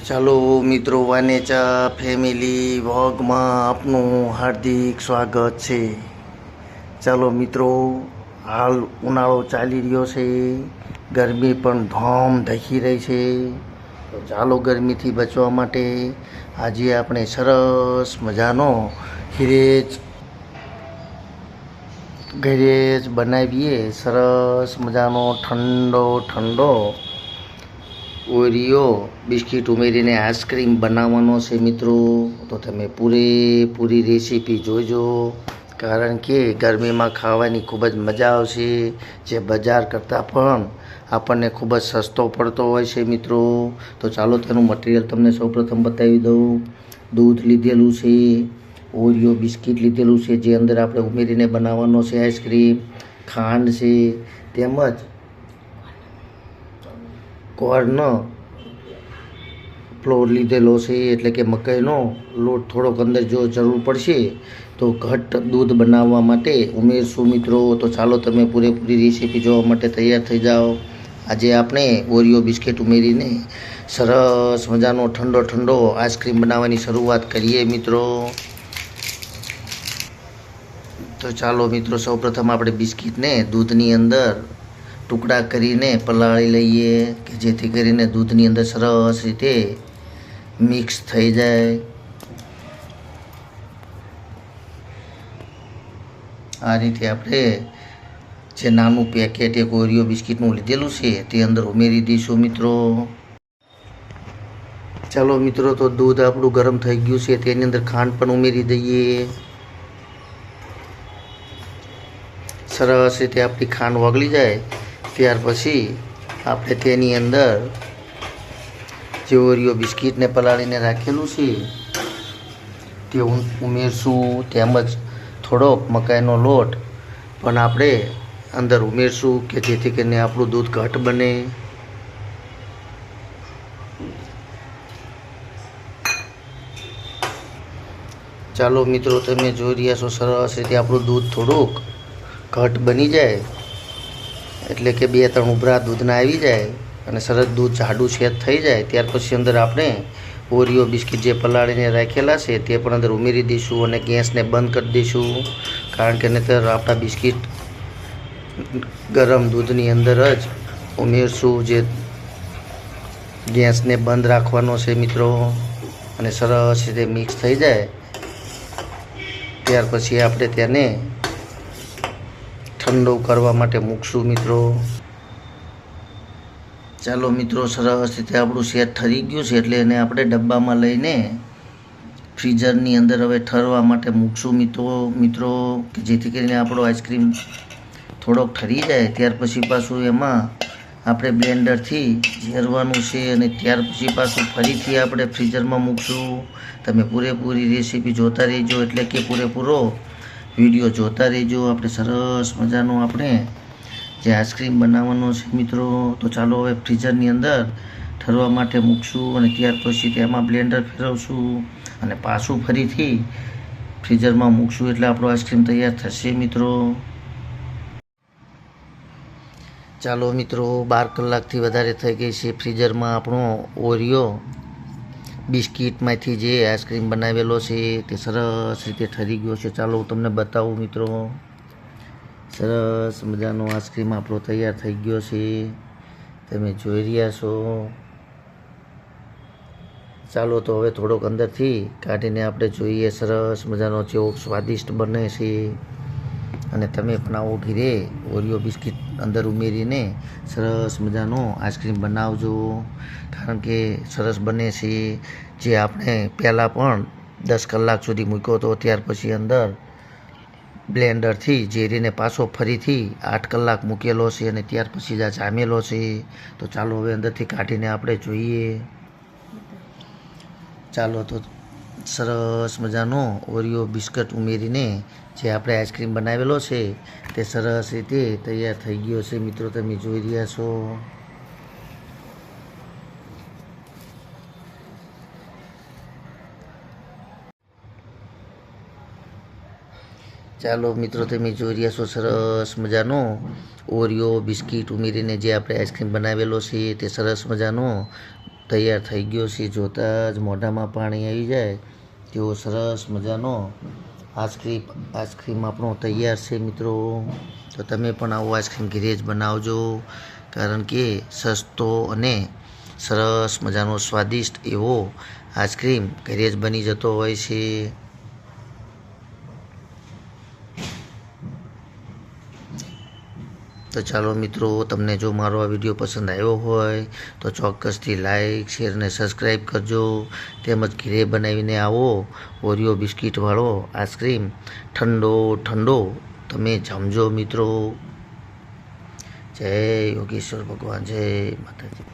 ચાલો મિત્રો, વાનેચા ફેમિલી વ્લોગમાં આપનું હાર્દિક સ્વાગત છે. ચાલો મિત્રો, હાલ ઉનાળો ચાલી રહ્યો છે, ગરમી પણ ધોમ ધખી રહી છે. તો ચાલો, ગરમીથી બચવા માટે આજે આપણે સરસ મજાનો ઘરે જ બનાવીએ સરસ મજાનો ઠંડો ઠંડો ઓરિયો બિસ્કિટ ઉમેરીને આઈસ્ક્રીમ બનાવવાનો છે મિત્રો. તો તમે પૂરેપૂરી રેસીપી જોજો, કારણ કે ગરમીમાં ખાવાની ખૂબ જ મજા આવશે, જે બજાર કરતાં પણ આપણને ખૂબ જ સસ્તો પડતો હોય છે મિત્રો. તો ચાલો, તેનું મટીરિયલ તમને સૌપ્રથમ બતાવી દઉં. દૂધ લીધેલું છે, ઓરિયો બિસ્કિટ લીધેલું છે, જે અંદર આપણે ઉમેરીને બનાવવાનો છે આઈસ્ક્રીમ, ખાંડ છે, તેમજ કોર્ન ફ્લોર લીધેલો છે, એટલે કે મકાઈનો લોટ થોડોક અંદર જો જરૂર પડશે તો ઘટ્ટ દૂધ બનાવવા માટે ઉમેરશું મિત્રો. તો ચાલો, તમે પૂરેપૂરી રેસીપી જોવા માટે તૈયાર થઈ જાઓ. આજે આપણે ઓરિયો બિસ્કિટ ઉમેરીને સરસ મજાનો ઠંડો ઠંડો આઈસ્ક્રીમ બનાવવાની શરૂઆત કરીએ મિત્રો. તો ચાલો મિત્રો, સૌપ્રથમ આપણે બિસ્કિટને દૂધની અંદર ટુકડા કરીને પલાળી લઈએ, કે જેથી કરીને દૂધની અંદર સરસ રીતે મિક્સ થઈ જાય. આ રીતે આપણે જે નાનું પેકેટ એક ઓરિયો બિસ્કિટનું લીધેલું છે તે અંદર ઉમેરી દઈશું મિત્રો. ચાલો મિત્રો, તો દૂધ આપણું ગરમ થઈ ગયું છે, તેની અંદર ખાંડ પણ ઉમેરી દઈએ. સરસ રીતે આપણી ખાંડ ઓગળી જાય ત્યાર પછી આપણે તેની અંદર જે ઓરિયો બિસ્કિટને પલાળીને રાખેલું છે તે ઉમેરશું, તેમજ થોડોક મકાઈનો લોટ પણ આપણે અંદર ઉમેરશું, કે જેથી કરીને આપણું દૂધ ઘટ્ટ બને. ચાલો મિત્રો, તમે જોઈ રહ્યા છો સરસ રીતે આપણું દૂધ થોડુંક ઘટ્ટ બની જાય, એટલે કે 2-3 ઉભરા દૂધના આવી જાય અને સરસ દૂધ જાડું સેટ થઈ જાય, ત્યાર પછી અંદર આપણે ઓરિયો બિસ્કિટ જે પલાળીને રાખેલા છે તે પણ અંદર ઉમેરી દઈશું અને ગેસને બંધ કરી દઈશું, કારણ કે નહીંતર આપણા બિસ્કિટ ગરમ દૂધની અંદર જ ઉમેરશું. જે ગેસને બંધ રાખવાનો છે મિત્રો, અને સરસ રીતે મિક્સ થઈ જાય ત્યાર પછી આપણે તેને ઠંડુ કરવા માટે મૂકશું મિત્રો. ચાલો મિત્રો, સરસ રીતે આપણું સેટ ઠરી ગયું છે, એટલે એને આપણે ડબ્બામાં લઈને ફ્રીઝરની અંદર હવે ઠરવા માટે મૂકશું મિત્રો, કે જેથી કરીને આપણો આઈસ્ક્રીમ થોડોક ઠરી જાય ત્યાર પછી પાછું એમાં આપણે બ્લેન્ડરથી ઝેરવાનું છે, અને ત્યાર પછી પાછું ફરીથી આપણે ફ્રીઝરમાં મૂકશું. તમે પૂરેપૂરી રેસીપી જોતા રહેજો, એટલે કે પૂરેપૂરો વિડીયો જોતા રહેજો. આપણે સરસ મજાનો જે આઈસ્ક્રીમ બનાવવાનો છે મિત્રો. તો ચાલો, હવે ફ્રીઝરની અંદર ઠરવા માટે મૂકશું, અને ત્યાર પછી તેમાં બ્લેન્ડર ફેરવશું અને પાછું ફરીથી ફ્રીઝરમાં મૂકશું, એટલે આપણો આઈસ્ક્રીમ તૈયાર થશે મિત્રો. ચાલો મિત્રો, 12 કલાકથી વધારે થઈ ગઈ છે ફ્રીઝરમાં આપણો ઓરિયો બિસ્કિટમાંથી જે આઈસ્ક્રીમ બનાવેલો છે તે સરસ રીતે ઠરી ગયો છે. ચાલો, હું તમને બતાવું મિત્રો. સરસ મજાનો આઈસ્ક્રીમ આપણો તૈયાર થઈ ગયો છે, તમે જોઈ રહ્યા છો. ચાલો, તો હવે થોડોક અંદરથી કાઢીને આપણે જોઈએ સરસ મજાનો કેવો સ્વાદિષ્ટ બને છે. અને તમે પણ આવો ઘરે ઓરિયો બિસ્કિટ અંદર ઉમેરીને સરસ મજાનો આઈસ્ક્રીમ બનાવજો, કારણ કે સરસ બને છે. જે આપણે પહેલાં પણ 10 કલાક સુધી મૂક્યો હતો, ત્યાર પછી અંદર બ્લેન્ડરથી ઝેરીને પાછો ફરીથી 8 કલાક મૂકેલો છે, અને ત્યાર પછી જ આ જામેલો છે. તો ચાલો, હવે અંદરથી કાઢીને આપણે જોઈએ. ચાલો, તો સરસ મજાનો ઓરિયો બિસ્કટ ઉમેરીને જે આપણે આઈસ્ક્રીમ બનાવેલો છે તે સરસ રીતે તૈયાર થઈ ગયો છે મિત્રો, તમે જોઈ રહ્યા છો. ચાલો મિત્રો, તમે જોઈ રહ્યા છો સરસ મજાનો ઓરિયો બિસ્કિટ ઉમેરીને જે આપણે આઈસ્ક્રીમ બનાવેલો છે તે સરસ મજાનો તૈયાર થઈ ગયો છે. જોતાં જ મોઢામાં પાણી આવી જાય તેવો સરસ મજાનો આઈસ્ક્રીમ આપણો તૈયાર છે મિત્રો. તો તમે પણ આવો આઈસ્ક્રીમ ઘરે જ બનાવજો, કારણ કે સસ્તો અને સરસ મજાનો સ્વાદિષ્ટ એવો આઈસ્ક્રીમ ઘરે જ બની જતો હોય છે. તો ચાલો મિત્રો, તમને જો મારો આ વિડીયો પસંદ આવ્યો હોય તો ચોક્કસથી લાઈક, શેર અને સબસ્ક્રાઈબ કરજો. તેમજ ઘરે બનાવીને આવો ઓરિયો બિસ્કિટવાળો આઈસ્ક્રીમ ઠંડો તમે જમજો મિત્રો. જય યોગેશ્વર ભગવાન, જય માતાજી.